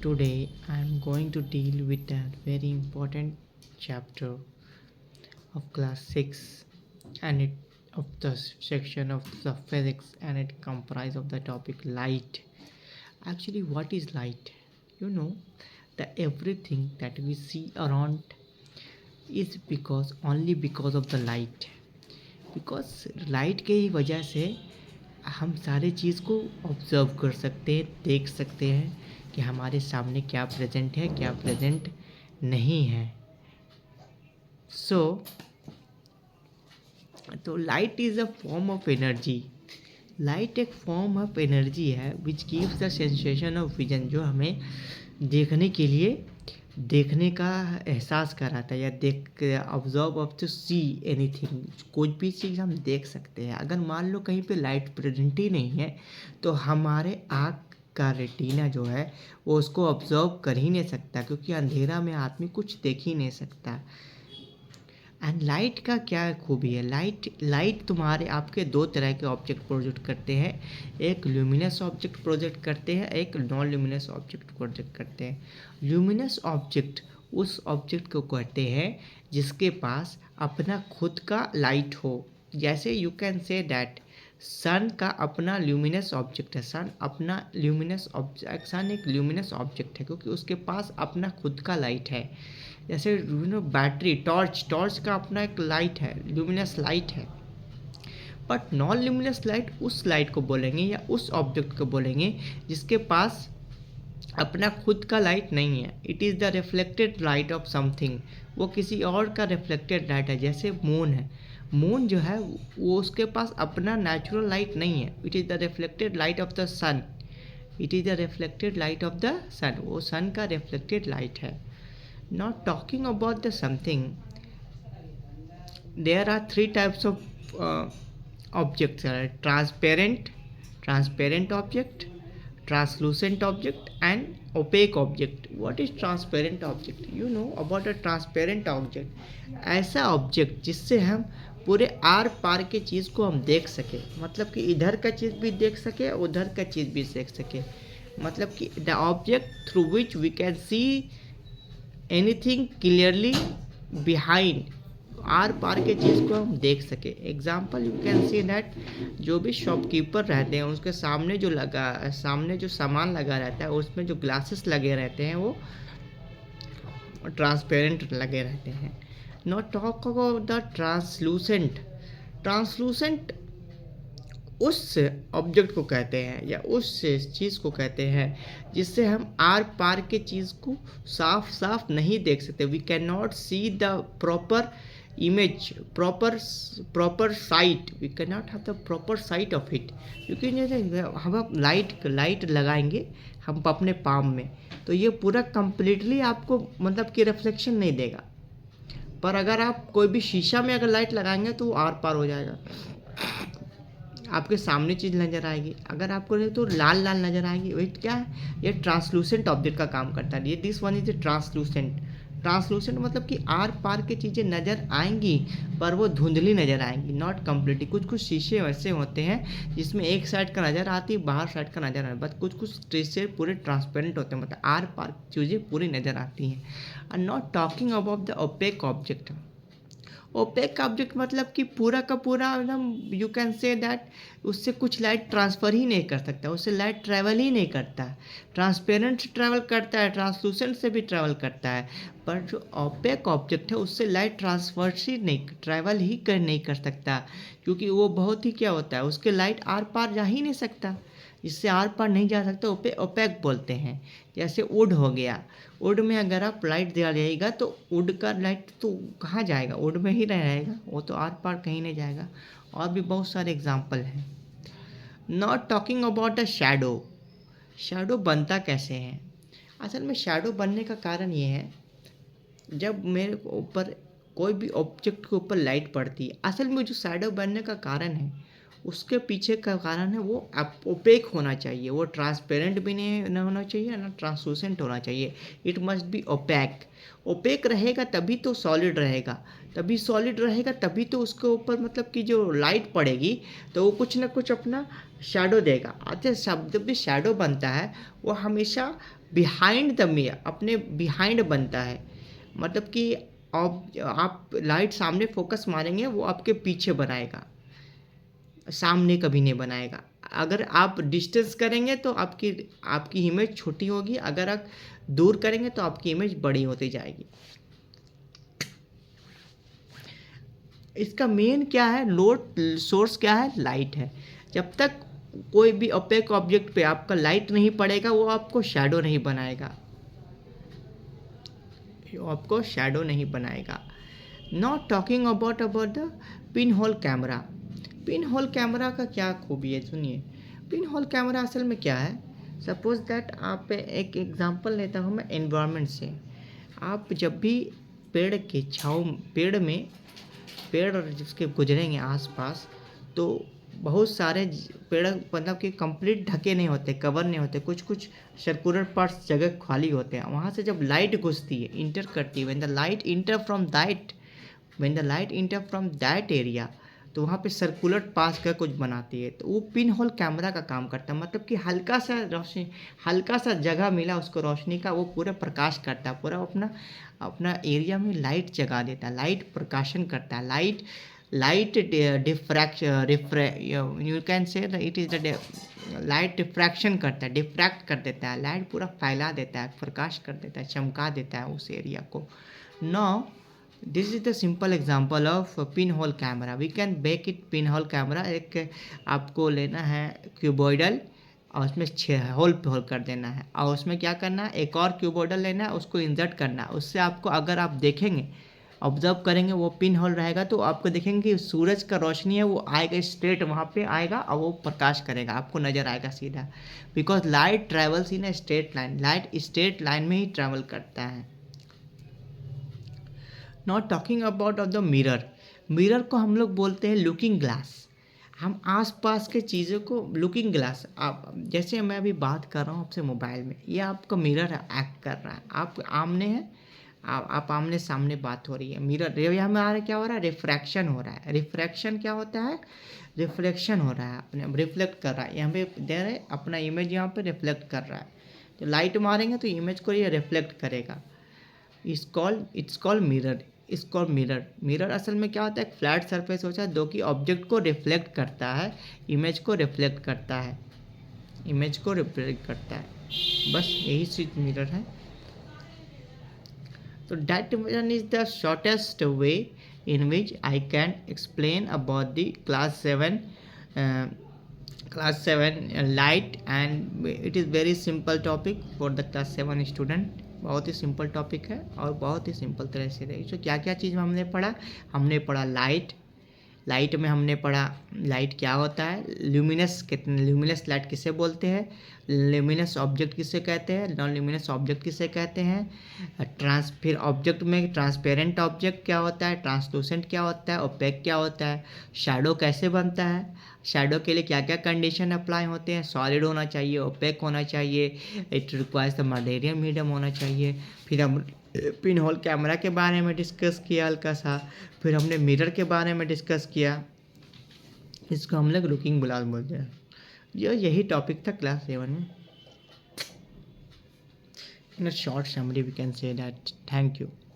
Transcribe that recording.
Today I am going to deal with a very important chapter of class 6 and it of the section of the physics, and it comprises of the topic light. Actually, what is light? You know that everything that we see around is because of the light. Because light के ही वजह से हम सारे चीज़ को observe कर सकते हैं, देख सकते हैं कि हमारे सामने क्या प्रेजेंट है, क्या प्रेजेंट नहीं है. तो light is a form of energy. Light एक फॉर्म ऑफ एनर्जी है which gives the sensation of vision, जो हमें देखने का एहसास कराता है, या देख observe of to see anything. कुछ भी चीज़ हम देख सकते हैं. अगर मान लो कहीं पे लाइट प्रेजेंट ही नहीं है तो हमारे आँख का रेटिना जो है वो उसको ऑब्जर्व कर ही नहीं सकता, क्योंकि अंधेरा में आदमी कुछ देख ही नहीं सकता. एंड लाइट का क्या खूबी है? लाइट तुम्हारे आपके दो तरह के ऑब्जेक्ट प्रोजेक्ट करते हैं. एक ल्यूमिनस ऑब्जेक्ट प्रोजेक्ट करते हैं, एक नॉन ल्यूमिनस ऑब्जेक्ट प्रोजेक्ट करते हैं. ल्यूमिनस ऑब्जेक्ट उस ऑब्जेक्ट को कहते हैं जिसके पास अपना खुद का लाइट हो. जैसे यू कैन से दैट सन का अपना ल्यूमिनस ऑब्जेक्ट है. सन एक ल्यूमिनस ऑब्जेक्ट है क्योंकि उसके पास अपना खुद का लाइट है. जैसे बैटरी, टॉर्च का अपना एक लाइट है, ल्यूमिनस लाइट है. बट नॉन ल्यूमिनस लाइट उस लाइट को बोलेंगे या उस ऑब्जेक्ट को बोलेंगे जिसके पास अपना खुद का लाइट नहीं है. It is the reflected light of something. वो किसी और का रिफ्लेक्टेड लाइट है. जैसे मून है, मून जो है वो उसके पास अपना नेचुरल लाइट नहीं है. It is the reflected light of the sun. वो सन का रिफ्लेक्टेड लाइट है. Now talking about the something, there are three types of objects: transparent object, translucent object, and opaque object. What is transparent object? You know about a transparent object. ऐसा object जिससे हम पूरे are पार के चीज़ को हम देख सके. मतलब कि इधर का चीज़ भी देख सके, उधर का चीज़ भी देख सके. मतलब कि the object through which we can see anything clearly behind. आर पार के चीज़ को हम देख सके. Example you can see that जो भी शॉपकीपर रहते हैं उसके सामने जो सामान लगा रहता है उसमें जो ग्लासेस लगे रहते हैं वो ट्रांसपेरेंट लगे रहते हैं. Not talk about the translucent उस ऑब्जेक्ट को कहते हैं या उस चीज़ को कहते हैं जिससे हम आर पार के चीज़ को साफ नहीं देख सकते. We can not see the proper image, proper sight. We can not have the proper sight of it. क्योंकि जैसे हम लाइट लगाएंगे हम अपने पाम में तो ये पूरा कंप्लीटली आपको मतलब कि रिफ्लेक्शन नहीं देगा. पर अगर आप कोई भी शीशा में अगर लाइट लगाएंगे तो वो आर पार हो जाएगा, आपके सामने चीज़ नज़र आएगी. अगर आपको तो लाल नज़र आएगी. वही क्या है, ये ट्रांसलूसेंट ऑब्जेक्ट का काम करता है. ये दिस वन इज ट्रांसलूसेंट मतलब कि आर पार की चीज़ें नज़र आएंगी पर वो धुंधली नज़र आएंगी, नॉट कम्प्लीटली. कुछ शीशे वैसे होते हैं जिसमें एक साइड का नज़र आती है, बाहर साइड का नज़र आता है. बट कुछ शीशे पूरे ट्रांसपेरेंट होते हैं, मतलब आर पार चीज़ें पूरी नज़र आती हैं. And not talking about the opaque object. Opaque object मतलब कि पूरा का पूरा एकदम यू कैन से दैट उससे कुछ लाइट ट्रांसफ़र ही नहीं कर सकता, उससे लाइट ट्रैवल ही नहीं करता. ट्रांसपेरेंट ट्रैवल करता है, ट्रांसलूसेंट से भी ट्रैवल करता है, पर जो ओपेक ऑब्जेक्ट है उससे लाइट ट्रैवल ही नहीं कर सकता. क्योंकि वो बहुत ही क्या होता है, उसके लाइट आर पार जा ही नहीं सकता. जिससे आर पार नहीं जा सकता ओपेक बोलते हैं. जैसे वुड हो गया, वुड में अगर आप लाइट दिया जाएगा तो वुड का लाइट तो कहाँ जाएगा, वुड में ही रहेगा, वो तो आर पार कहीं नहीं जाएगा. और भी बहुत सारे एग्जाम्पल हैं. Not talking about a shadow बनता कैसे है? असल में शैडो बनने का कारण ये है, जब मेरे ऊपर कोई भी ऑब्जेक्ट के ऊपर लाइट पड़ती है. असल में जो शैडो बनने का कारण है उसके पीछे का कारण है वो ओपेक होना चाहिए, वो ट्रांसपेरेंट भी नहीं होना चाहिए, ना ट्रांसलूसेंट होना चाहिए। It must be opaque. Opaque रहेगा तभी तो सॉलिड रहेगा, तभी सॉलिड रहेगा, तभी तो उसके ऊपर मतलब कि जो लाइट पड़ेगी तो वो कुछ ना कुछ अपना शैडो देगा। अच्छा, शब्द भी शैडो बनता है वो हमेशा बिहाइंड द मिरर, अपने बिहाइंड बनता है। मतलब कि आप लाइट सामने फोकस मारेंगे वो आपके पीछे बनाएगा, सामने कभी नहीं बनाएगा। अगर आप डिस्टेंस करेंगे तो आपकी आपकी इमेज छोटी होगी, अगर आप दूर करेंगे तो आपकी इमेज बड़ी होती जाएगी। इसका मेन क्या है, लोड सोर्स क्या है, लाइट है। जब तक कोई भी ओपेक ऑब्जेक्ट पे आपका लाइट नहीं पड़ेगा वो आपको शैडो नहीं बनाएगा, वो आपको शैडो नहीं बनाएगा। Not talking about the pin hole camera. Pin hole camera का क्या खूबी है, सुनिए। पिन होल कैमरा असल में क्या है, सपोज दैट आप एक एग्जांपल लेता हूँ मैं एनवायरनमेंट से। आप जब भी पेड़ के छाँव, पेड़ जिसके गुजरेंगे आसपास, तो बहुत सारे पेड़ मतलब कि कंप्लीट ढके नहीं होते, कवर नहीं होते, कुछ कुछ सर्कुलर पार्ट्स जगह खाली होते हैं। वहाँ से जब लाइट घुसती है, इंटर करती है, when the light inter from that area, तो वहाँ पे सर्कुलर पास का कुछ बनाती है, तो वो पिन होल कैमरा का काम करता है। मतलब कि हल्का सा रोशनी, हल्का सा जगह मिला उसको रोशनी का, वो पूरा प्रकाश करता है, पूरा अपना अपना एरिया में लाइट जगा देता है, लाइट प्रकाशन करता है। Light you can say it is the light diffraction करता है, डिफ्रैक्ट कर देता है, लाइट पूरा फैला देता है, प्रकाश कर देता है, चमका देता है उस एरिया को। Now this is the simple example of pin hole camera. We can bake it pin hole camera. एक आपको लेना है क्यूबॉइडल और उसमें 6 होल पे होल कर देना है, और उसमें क्या करना है, एक और क्यूबॉइडल लेना है, उसको इंसर्ट करना है। उससे आपको, अगर आप देखेंगे, ऑब्जर्व करेंगे, वो पिन होल रहेगा तो आपको देखेंगे कि सूरज का रोशनी है वो आएगा स्ट्रेट वहाँ पे आएगा और वो प्रकाश करेगा, आपको नज़र आएगा सीधा। Because light travels in a straight line, light straight line में ही ट्रेवल करता है। Not talking about of the mirror. Mirror को हम लोग बोलते हैं लुकिंग ग्लास। हम आसपास के चीज़ों को लुकिंग ग्लास, आप जैसे मैं अभी बात कर रहा हूँ आपसे मोबाइल में, ये आपका मिरर एक्ट कर रहा है, आप आमने हैं, आप आमने सामने बात हो रही है, मिरर यहाँ में आ रहा है, क्या हो रहा है, रिफ्रैक्शन हो रहा है। रिफ्रैक्शन क्या होता है, रिफ्लेक्शन हो रहा है, अपने रिफ्लेक्ट कर रहा है, यहाँ पे दे रहे अपना इमेज, यहाँ पे रिफ्लेक्ट कर रहा है। तो लाइट मारेंगे तो इमेज को ये रिफ्लेक्ट करेगा। It's called mirror. मिरर असल में क्या होता है, एक फ्लैट सरफेस होता है जो कि ऑब्जेक्ट को रिफ्लेक्ट करता है, इमेज को रिफ्लेक्ट करता है, इमेज को रिफ्लेक्ट करता है, बस यही चीज मिरर है। तो that one is the shortest way in which I can explain about the uh, class 7 light, and it is very simple topic for the class 7 student। बहुत ही सिंपल टॉपिक है और बहुत ही सिंपल तरह से रही। तो क्या क्या चीज़ हमने पढ़ा, हमने पढ़ा लाइट। लाइट में हमने पढ़ा लाइट क्या होता है, ल्यूमिनस, कितने ल्यूमिनस लाइट किसे बोलते हैं, ल्यूमिनस ऑब्जेक्ट किसे कहते हैं, नॉन ल्यूमिनस ऑब्जेक्ट किसे कहते हैं। फिर ऑब्जेक्ट में ट्रांसपेरेंट ऑब्जेक्ट क्या होता है, ट्रांसलूसेंट क्या होता है, ओपेक क्या होता है, शैडो कैसे बनता है, शैडो के लिए क्या क्या कंडीशन अप्लाई होते हैं, सॉलिड होना चाहिए, ओपेक होना चाहिए, it requires the material medium होना चाहिए। फिर हम पिन होल कैमरा के बारे में डिस्कस किया हल्का सा, फिर हमने मिरर के बारे में डिस्कस किया, इसको हम लोग लुकिंग ग्लास बोलते हैं। यही टॉपिक था क्लास 7 में। In a short summary we can say that. Thank you.